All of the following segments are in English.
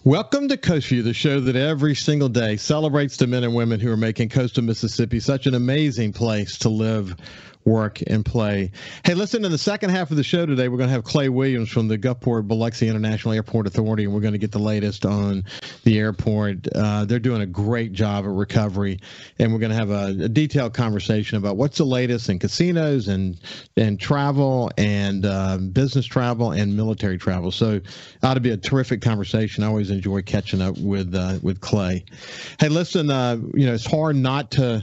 Welcome to Coast Vue, the show that every single day celebrates the men and women who are making coastal Mississippi such an amazing place to live, work, and play. Hey, listen, in the second half of the show today, we're going to have Clay Williams from the Gulfport-Biloxi International Airport Authority, and we're going to get the latest on the airport. They're doing a great job at recovery, and we're going to have a detailed conversation about what's the latest in casinos and travel and business travel and military travel. So it ought to be a terrific conversation. I always enjoy catching up with Clay. Hey, listen, it's hard not to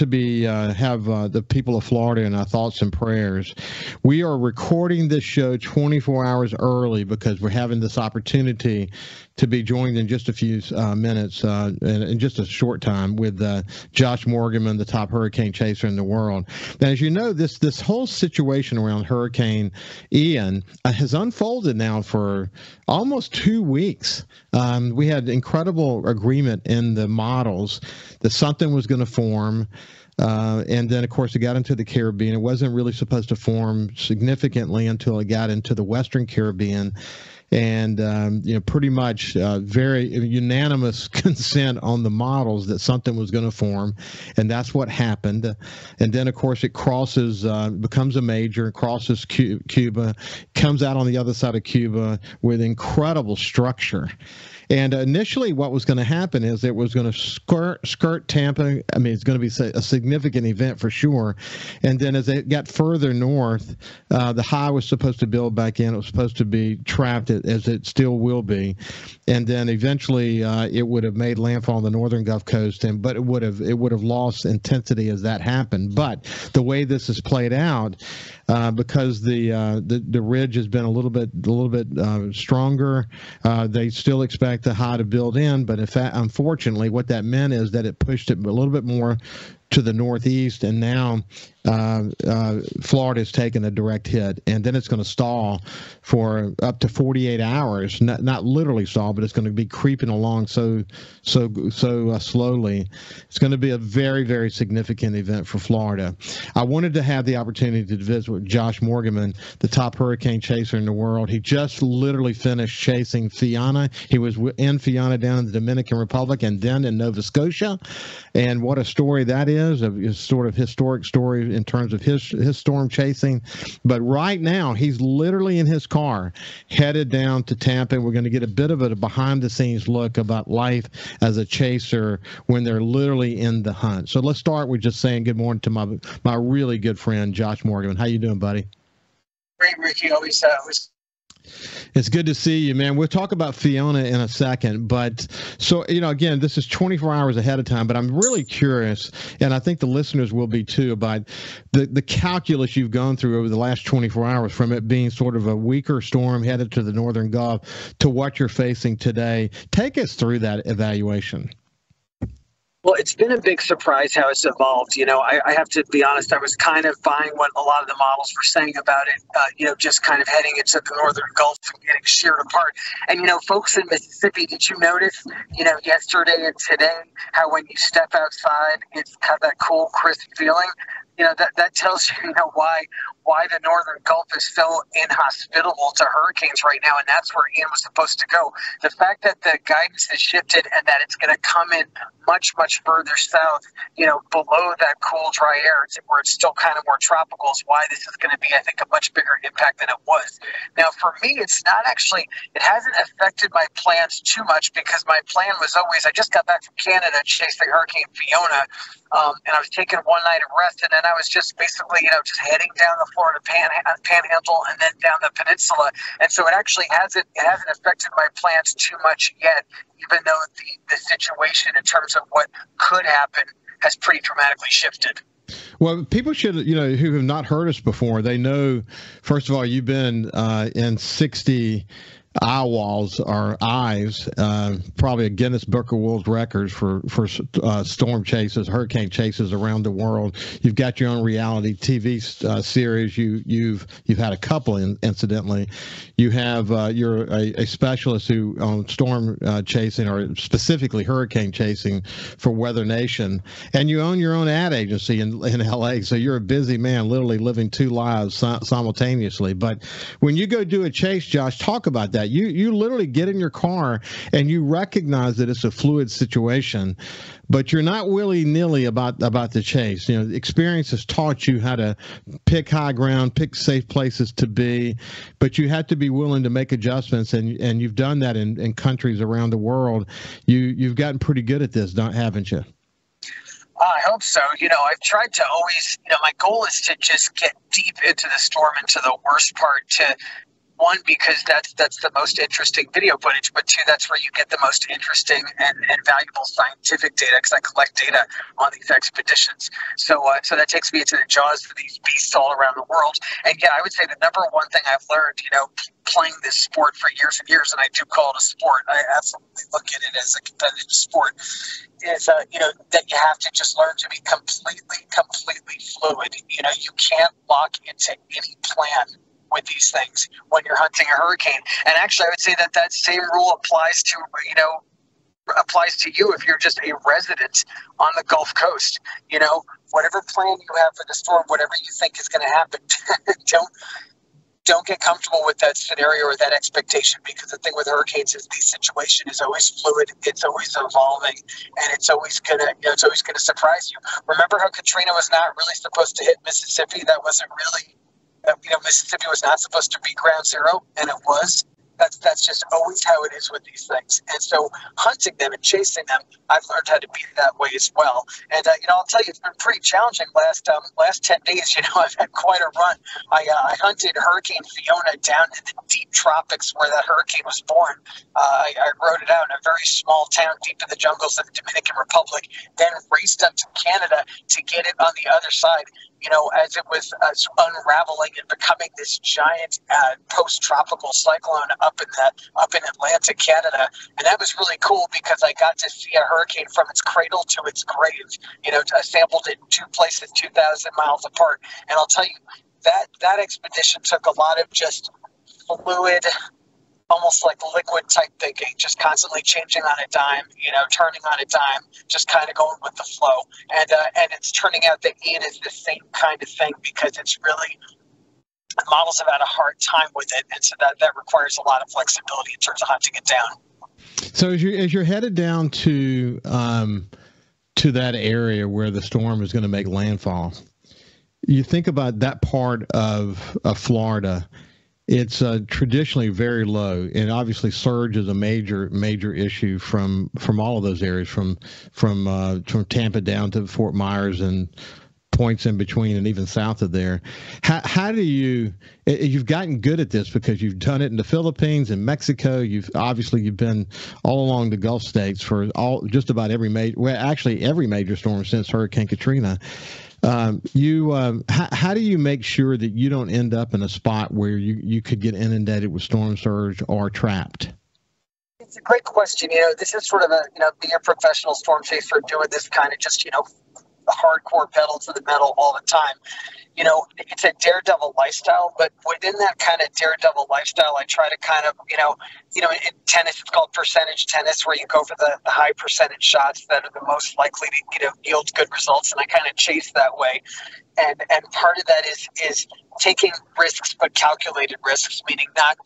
be have the people of Florida in our thoughts and prayers. We are recording this show 24 hours early because we're having this opportunity to be joined in just a few minutes, in just a short time, with Josh Morgerman, the top hurricane chaser in the world. Now, as you know, this whole situation around Hurricane Ian has unfolded now for almost 2 weeks. We had incredible agreement in the models that something was going to form. And then, of course, it got into the Caribbean. It wasn't really supposed to form significantly until it got into the Western Caribbean. And, pretty much very unanimous consent on the models that something was going to form. And that's what happened. And then, of course, it crosses, becomes a major, crosses Cuba, comes out on the other side of Cuba with incredible structure. And initially what was going to happen is it was going to skirt Tampa. I mean, it's going to be a significant event for sure. And then as it got further north, the high was supposed to build back in. It was supposed to be trapped, as it still will be. And then eventually it would have made landfall on the northern Gulf Coast, but it would have lost intensity as that happened. But the way this is played out, because the ridge has been a little bit stronger, they still expect the high to build in, but in fact, unfortunately, what that meant is that it pushed it a little bit more to the northeast, and now Florida has taken a direct hit, and then it's going to stall for up to 48 hours. Not literally stall, but it's going to be creeping along so slowly. It's going to be a very, very significant event for Florida. I wanted to have the opportunity to visit with Josh Morgerman, the top hurricane chaser in the world. He just literally finished chasing Fiona. He was in Fiona down in the Dominican Republic and then in Nova Scotia, and what a story that is. A sort of historic story in terms of his storm chasing. But right now, he's literally in his car headed down to Tampa. We're going to get a bit of a behind-the-scenes look about life as a chaser when they're literally in the hunt. So let's start with just saying good morning to my really good friend, Josh Morgan. How you doing, buddy? Great, Ricky. Always It's good to see you, man. We'll talk about Fiona in a second, but so, again, this is 24 hours ahead of time, but I'm really curious, and I think the listeners will be too, about the calculus you've gone through over the last 24 hours, from it being sort of a weaker storm headed to the northern Gulf to what you're facing today. Take us through that evaluation. Well, it's been a big surprise how it's evolved. I have to be honest, I was kind of buying what a lot of the models were saying about it, just kind of heading into the northern Gulf and getting sheared apart. And, folks in Mississippi, did you notice, yesterday and today, how when you step outside, it's have that cool, crisp feeling? That tells you, why the northern Gulf is so inhospitable to hurricanes right now, and that's where Ian was supposed to go. The fact that the guidance has shifted and that it's going to come in much, much further south, below that cool, dry air, where it's still kind of more tropical, is why this is going to be, I think, a much bigger impact than it was. Now, for me, it hasn't affected my plans too much, because my plan was always, I just got back from Canada chasing Hurricane Fiona, and I was taking one night of rest, and then I was just basically, just heading down the Florida panhandle and then down the peninsula. And so it hasn't affected my plans too much yet, even though the situation in terms of what could happen has pretty dramatically shifted. Well, people should, who have not heard us before, they know, first of all, you've been in 60 eye walls or eyes, probably a Guinness Book of World Records for storm chases, hurricane chases around the world. You've got your own reality TV series. You've had a couple, incidentally. You have you're a specialist who on storm chasing, or specifically hurricane chasing, for Weather Nation, and you own your own ad agency in LA. So you're a busy man, literally living two lives simultaneously. But when you go do a chase, Josh, talk about that. that. You literally get in your car and you recognize that it's a fluid situation, but you're not willy-nilly about the chase. You know, experience has taught you how to pick high ground, pick safe places to be, but you have to be willing to make adjustments, and you've done that in countries around the world. You've gotten pretty good at this, haven't you? I hope so. You know, I've tried to always, you know, my goal is to just get deep into the storm, into the worst part, to one, because that's the most interesting video footage, but two, that's where you get the most interesting and valuable scientific data, because I collect data on these expeditions. So that takes me into the jaws of these beasts all around the world. And yeah, I would say the number one thing I've learned, you know, playing this sport for years and years, and I do call it a sport, I absolutely look at it as a competitive sport, is, you know, that you have to just learn to be completely fluid. You know, you can't lock into any plan with these things when you're hunting a hurricane. And actually, I would say that same rule applies to, you know, applies to you if you're just a resident on the Gulf Coast. You know, whatever plan you have for the storm, whatever you think is going to happen, don't get comfortable with that scenario or that expectation, because the thing with hurricanes is the situation is always fluid, it's always evolving, and it's always gonna surprise you. Remember how Katrina was not really supposed to hit Mississippi? That wasn't really, you know, Mississippi was not supposed to be ground zero, and it was. That's just always how it is with these things. And so hunting them and chasing them, I've learned how to be that way as well. And, you know, I'll tell you, it's been pretty challenging last 10 days. You know, I've had quite a run. I hunted Hurricane Fiona down in the deep tropics where that hurricane was born. I rode it out in a very small town deep in the jungles of the Dominican Republic, then raced up to Canada to get it on the other side, you know, as it was unraveling and becoming this giant post-tropical cyclone up in Atlantic, Canada. And that was really cool because I got to see a hurricane from its cradle to its grave. You know, I sampled it in two places 2,000 miles apart. And I'll tell you, that expedition took a lot of just fluid, almost like liquid type thinking, just constantly changing on a dime, you know, turning on a dime, just kind of going with the flow. And it's turning out that Ian is the same kind of thing, because it's really, models have had a hard time with it. And so that requires a lot of flexibility in terms of hunting it down. So as you're headed down to that area where the storm is going to make landfall, you think about that part of Florida. It's traditionally very low, and obviously surge is a major issue from all of those areas, from Tampa down to Fort Myers and points in between, and even south of there. How do you've gotten good at this because you've done it in the Philippines and Mexico. You've been all along the Gulf states for just about every major storm since Hurricane Katrina. How do you make sure that you don't end up in a spot where you could get inundated with storm surge or trapped? It's a great question. You know, this is sort of being a professional storm chaser, doing this kind of just, you know, hardcore pedal to the metal all the time. You know, it's a daredevil lifestyle, but within that kind of daredevil lifestyle, I try to kind of, you know, in tennis, it's called percentage tennis, where you go for the high percentage shots that are the most likely to, you know, yield good results. And I kind of chase that way. And part of that is taking risks, but calculated risks, meaning not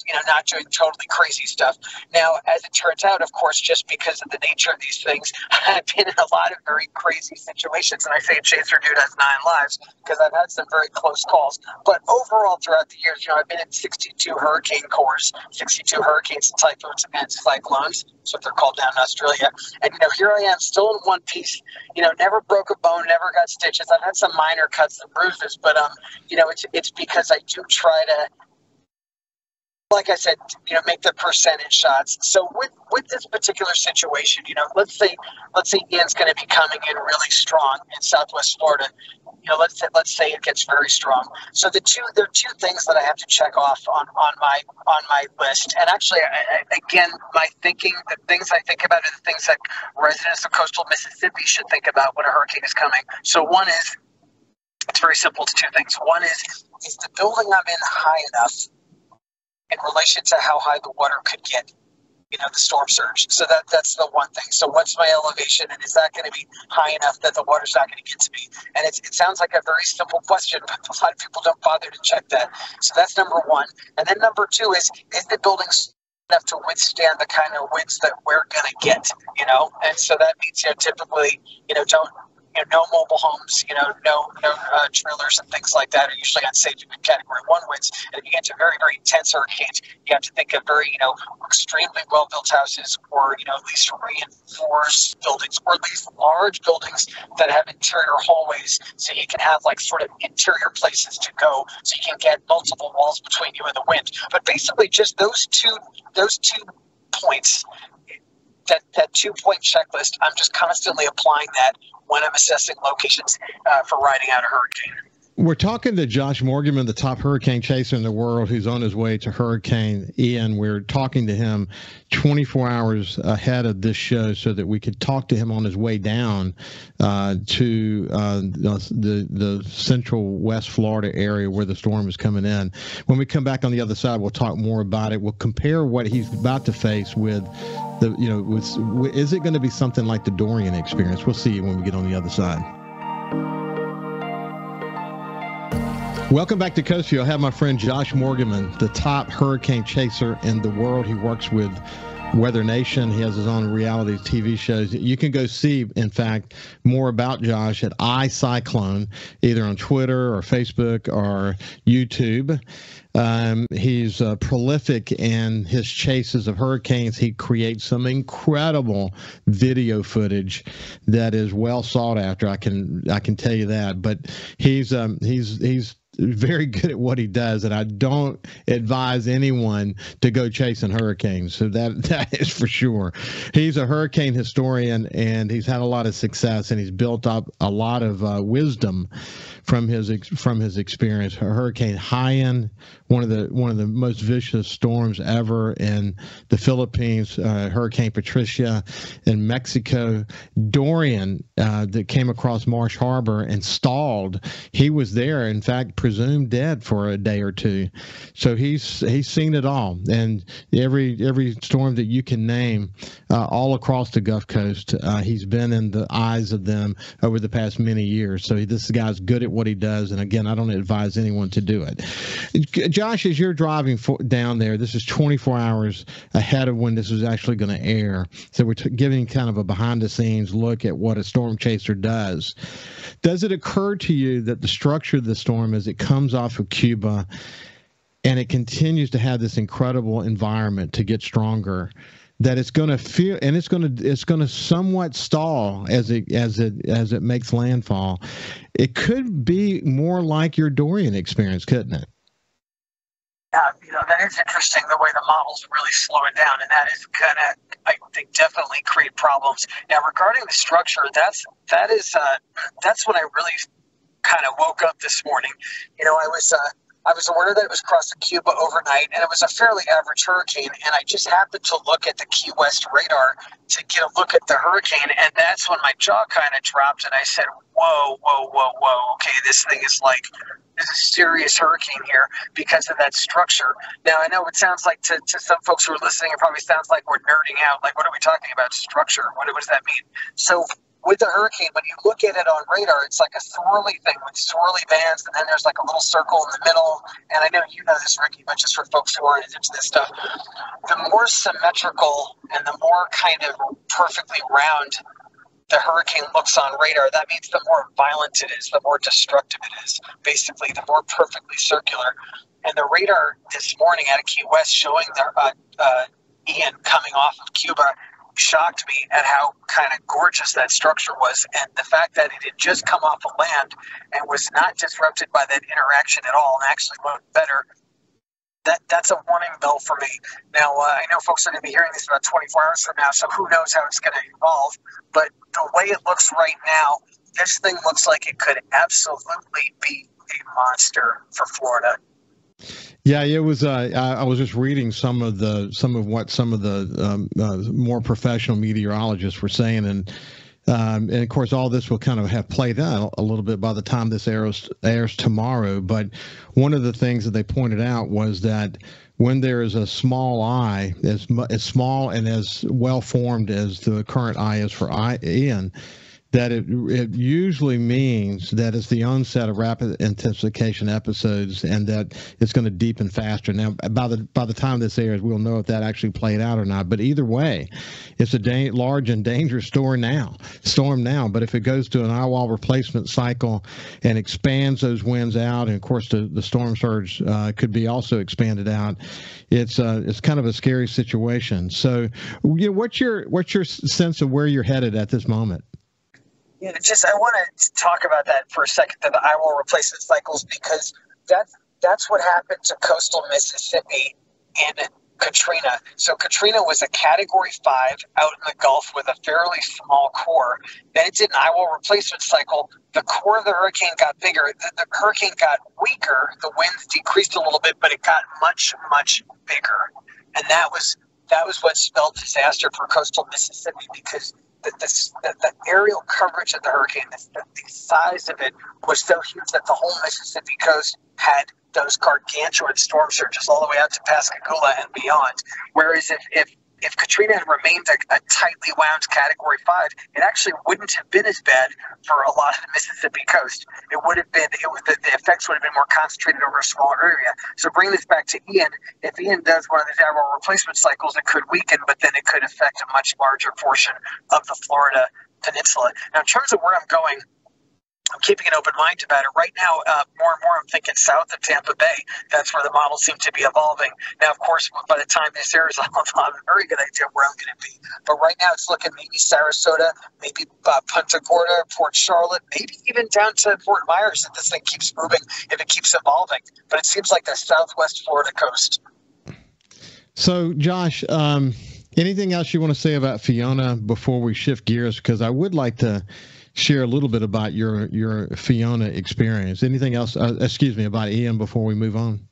doing totally crazy stuff. Now, as it turns out, of course, just because of the nature of these things, I've been in a lot of very crazy situations. And I say chaser dude has 9 lives because I've had some very close calls. But overall, throughout the years, you know, I've been in 62 hurricane cores, 62 hurricanes, typhoons, and cyclones. That's what they're called down in Australia. And, you know, here I am still in one piece, you know, never broke a bone, never got stitches. I've had some minor cuts and bruises, but, you know, it's because I do try to, like I said, you know, make the percentage shots. So with this particular situation, you know, let's say Ian's going to be coming in really strong in Southwest Florida. You know, let's say it gets very strong. So there are two things that I have to check off on my list. And actually, again, my thinking, the things I think about are the things that residents of coastal Mississippi should think about when a hurricane is coming. So one is, it's very simple. It's 2 things. One is the building I'm in high enough in relation to how high the water could get, you know, the storm surge. So that's the one thing. So what's my elevation, and is that going to be high enough that the water's not going to get to me? And it sounds like a very simple question, but a lot of people don't bother to check that. So that's number one. And then number 2 is the building enough to withstand the kind of winds that we're going to get, and so that means, typically, don't, no mobile homes, no trailers and things like that are usually unsafe in Category 1 winds. And if you get to very, very intense hurricanes, you have to think of very, extremely well-built houses, or, at least reinforced buildings, or at least large buildings that have interior hallways, so you can have like sort of interior places to go, so you can get multiple walls between you and the wind. But basically just those two points, that 2-point checklist, I'm just constantly applying that when I'm assessing locations for riding out a hurricane. We're talking to Josh Morgerman, the top hurricane chaser in the world, who's on his way to Hurricane Ian. We're talking to him 24 hours ahead of this show so that we could talk to him on his way down to the central West Florida area where the storm is coming in. When we come back on the other side, we'll talk more about it. We'll compare what he's about to face with is it going to be something like the Dorian experience? We'll see when we get on the other side. Welcome back to Coast Vue. I have my friend Josh Morgerman, the top hurricane chaser in the world. He works with Weather Nation. He has his own reality TV shows. You can go see, in fact, more about Josh at iCyclone, either on Twitter or Facebook or YouTube. He's prolific in his chases of hurricanes. He creates some incredible video footage that is well sought after. I can tell you that. But he's very good at what he does, and I don't advise anyone to go chasing hurricanes. So that is for sure. He's a hurricane historian, and he's had a lot of success, and he's built up a lot of wisdom from his experience. Hurricane Haiyan, one of the most vicious storms ever in the Philippines. Hurricane Patricia in Mexico. Dorian that came across Marsh Harbor and stalled. He was there, in fact, presumed dead for a day or two. So he's seen it all, and every storm that you can name all across the Gulf Coast, he's been in the eyes of them over the past many years. So this guy's good at what he does, and again, I don't advise anyone to do it. Josh, as you're driving down there, this is 24 hours ahead of when this is actually going to air. So we're giving kind of a behind-the-scenes look at what a storm chaser does. Does it occur to you that the structure of the storm, as it comes off of Cuba and it continues to have this incredible environment to get stronger, that it's going to feel, and it's going to somewhat stall as it makes landfall? It could be more like your Dorian experience, couldn't it? That is interesting, the way the models really slow it down, and that is going to, I think, definitely create problems. Now, regarding the structure, that's when I really kind of woke up this morning. I was aware that it was crossing Cuba overnight, and it was a fairly average hurricane, and I just happened to look at the Key West radar to get a look at the hurricane, and that's when my jaw kind of dropped, and I said, whoa, okay, this thing is like, there's a serious hurricane here because of that structure. Now, I know it sounds like to some folks who are listening, it probably sounds like we're nerding out, like, what are we talking about? Structure, what does that mean? So with the hurricane, when you look at it on radar, it's like a swirly thing with swirly bands, and then there's like a little circle in the middle. And I know you know this, Ricky, but just for folks who aren't into this stuff, the more symmetrical and the more kind of perfectly round the hurricane looks on radar, that means the more violent it is, the more destructive it is, basically, the more perfectly circular. And the radar this morning out of Key West showing the Ian coming off of Cuba shocked me at how kind of gorgeous that structure was, and the fact that it had just come off of land and was not disrupted by that interaction at all, and actually looked better. That's a warning bell for me. Now, I know folks are going to be hearing this about 24 hours from now, so who knows how it's going to evolve. But the way it looks right now, this thing looks like it could absolutely be a monster for Florida. Yeah, it was. I was just reading some of what some of the more professional meteorologists were saying, and of course, all this will kind of have played out a little bit by the time this airs tomorrow. But one of the things that they pointed out was that when there is a small eye, as small and as well formed as the current eye is for Ian, that it usually means that it's the onset of rapid intensification episodes, and that it's going to deepen faster. Now, by the time this airs, we'll know if that actually played out or not. But either way, it's a large and dangerous storm now. But if it goes to an eyewall replacement cycle and expands those winds out, and of course the storm surge could be also expanded out, it's kind of a scary situation. So, what's your sense of where you're headed at this moment? Yeah, I want to talk about that for a second, the eyewall replacement cycles, because that's what happened to coastal Mississippi in Katrina. So Katrina was a Category 5 out in the Gulf with a fairly small core. Then it did an eyewall replacement cycle. The core of the hurricane got bigger. The hurricane got weaker. The winds decreased a little bit, but it got much, much bigger. And that was what spelled disaster for coastal Mississippi, because the aerial coverage of the hurricane, the size of it was so huge that the whole Mississippi coast had those gargantuan storm surges all the way out to Pascagoula and beyond. Whereas if Katrina had remained a tightly wound Category 5, it actually wouldn't have been as bad for a lot of the Mississippi coast. It would have been, the effects would have been more concentrated over a smaller area. So bring this back to Ian. If Ian does one of these eyewall replacement cycles, it could weaken, but then it could affect a much larger portion of the Florida peninsula. Now, in terms of where I'm going, I'm keeping an open mind about it. Right now, more and more I'm thinking south of Tampa Bay. That's where the models seem to be evolving. Now, of course, by the time this airs, I'll have a very good idea where I'm going to be. But right now it's looking maybe Sarasota, maybe Punta Gorda, Port Charlotte, maybe even down to Fort Myers if this thing keeps moving, if it keeps evolving. But it seems like the southwest Florida coast. So, Josh, anything else you want to say about Fiona before we shift gears? Because I would like to share a little bit about your Fiona experience. Anything else, about Ian before we move on?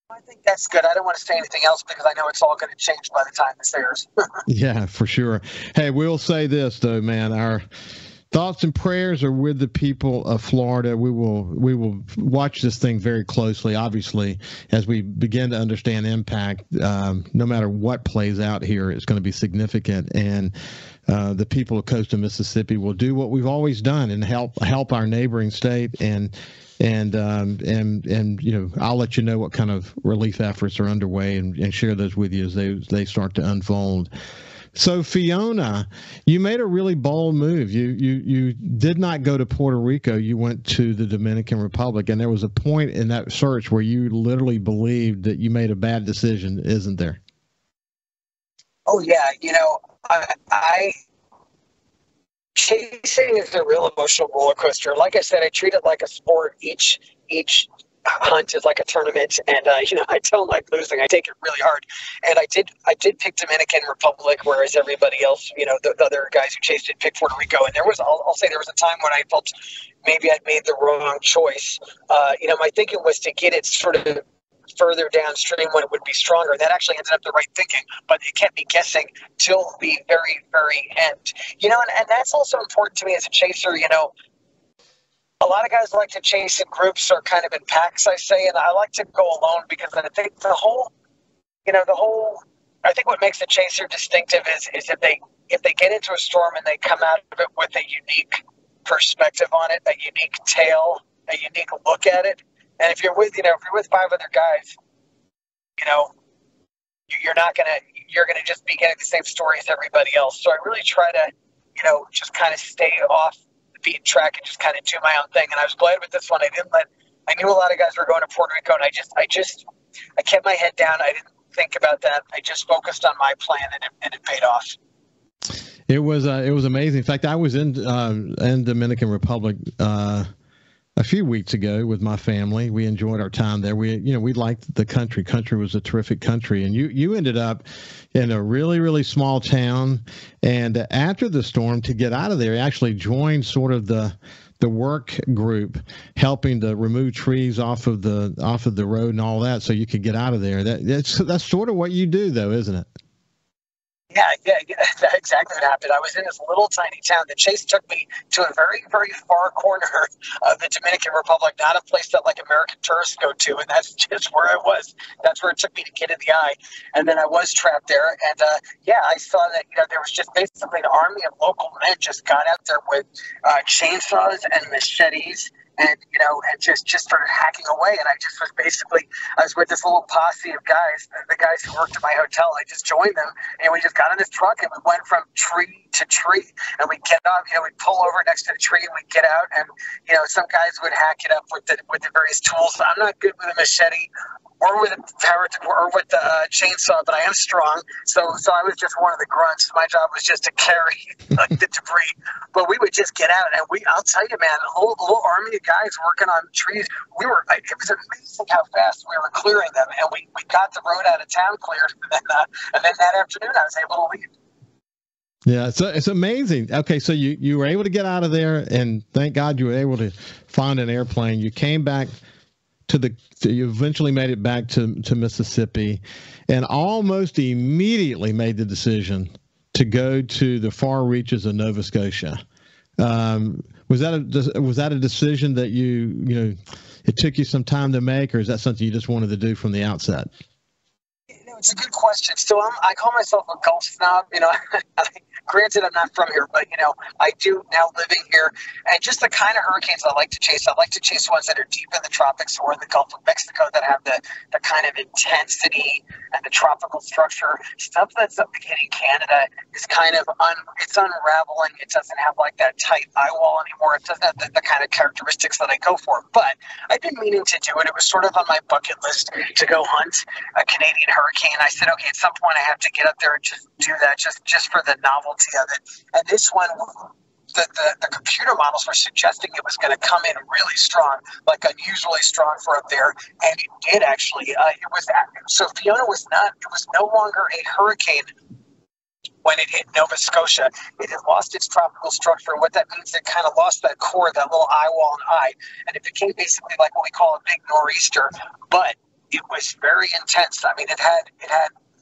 I think that's good. I don't want to say anything else because I know it's all going to change by the time this airs. Yeah, for sure. Hey, we'll say this though, man, our thoughts and prayers are with the people of Florida. We will watch this thing very closely, obviously, as we begin to understand impact. No matter what plays out here, it's going to be significant. And the people of coastal Mississippi will do what we've always done and help our neighboring state. And I'll let you know what kind of relief efforts are underway and share those with you as they start to unfold. So Fiona, you made a really bold move. You did not go to Puerto Rico. You went to the Dominican Republic, and there was a point in that search where you literally believed that you made a bad decision, isn't there? Oh yeah, I chasing is a real emotional roller coaster. Like I said, I treat it like a sport. Each hunt is like a tournament, and I don't like losing. I take it really hard, and I did pick Dominican Republic, whereas everybody else, the other guys who chased it picked Puerto Rico. And I'll say there was a time when I felt maybe I'd made the wrong choice. My thinking was to get it sort of further downstream when it would be stronger. That actually ended up the right thinking, but it kept me guessing till the very, very end. And that's also important to me as a chaser. A lot of guys like to chase in groups or kind of in packs, I say, and I like to go alone because I think I think what makes a chaser distinctive is if they get into a storm and they come out of it with a unique perspective on it, a unique tale, a unique look at it. And if you're with 5 other guys, you're gonna just be getting the same story as everybody else. So I really try to, just kind of stay off the beaten track and just kind of do my own thing. And I was glad with this one. I knew a lot of guys were going to Puerto Rico, and I kept my head down. I didn't think about that. I just focused on my plan, and it paid off. It was amazing. In fact, I was in Dominican Republic a few weeks ago with my family. We enjoyed our time there. We liked the country. Country was a terrific country. And you ended up in a really, really small town. And after the storm, to get out of there, you actually joined sort of the work group helping to remove trees off of the road and all that so you could get out of there. That's sort of what you do, though, isn't it? Yeah, that's exactly what happened. I was in this little tiny town. The chase took me to a very, very far corner of the Dominican Republic, not a place that like American tourists go to, and that's just where I was. That's where it took me to get in the eye, and then I was trapped there. And yeah, I saw that there was just basically an army of local men just got out there with chainsaws and machetes, and and just started hacking away. And I was with this little posse of guys, the guys who worked at my hotel. I just joined them, and we just got in this truck and we went from tree to tree. And we'd get up, we'd pull over next to the tree and we'd get out, and some guys would hack it up with the various tools. I'm not good with a machete or with a power or with the chainsaw, but I am strong. So I was just one of the grunts. My job was just to carry like the debris. But we would just get out, and I'll tell you, man, a whole army of guys working on trees. It was amazing how fast we were clearing them, and we got the road out of town cleared, and then that afternoon I was able to leave. Yeah, it's amazing. Okay, so you were able to get out of there, and thank God you were able to find an airplane. You came back you eventually made it back to Mississippi, and almost immediately made the decision to go to the far reaches of Nova Scotia. Was that a decision that it took you some time to make, or is that something you just wanted to do from the outset? It's a good question. So I call myself a golf snob. Granted, I'm not from here, but I do now living here. And just the kind of hurricanes I like to chase ones that are deep in the tropics or in the Gulf of Mexico that have the kind of intensity and the tropical structure. Stuff that's hitting Canada is kind of it's unraveling. It doesn't have like that tight eye wall anymore. It doesn't have the kind of characteristics that I go for. But I've been meaning to do it. It was sort of on my bucket list to go hunt a Canadian hurricane. I said, okay, at some point I have to get up there and just do that, just for the novelty of it. And this one, the computer models were suggesting it was going to come in really strong, like unusually strong for up there, and it did actually. So Fiona was no longer a hurricane when it hit Nova Scotia. It had lost its tropical structure. What that means, it kind of lost that core, that little eye wall and eye, and it became basically like what we call a big nor'easter. But it was very intense. I mean, it had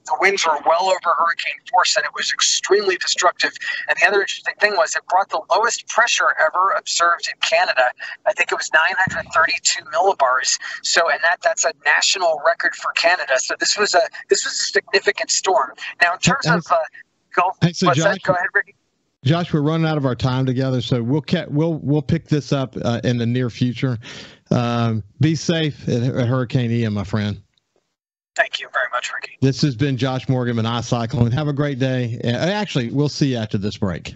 the winds were well over hurricane force, and it was extremely destructive. And the other interesting thing was it brought the lowest pressure ever observed in Canada. I think it was 932 millibars. So, and that's a national record for Canada. So this was a significant storm. Now, in terms of Gulf, Josh, go ahead, Ricky. Josh, we're running out of our time together, so we'll pick this up in the near future. Be safe at Hurricane Ian, my friend. Thank you very much, Ricky. This has been Josh Morgerman, iCyclone. Have a great day. Actually, we'll see you after this break.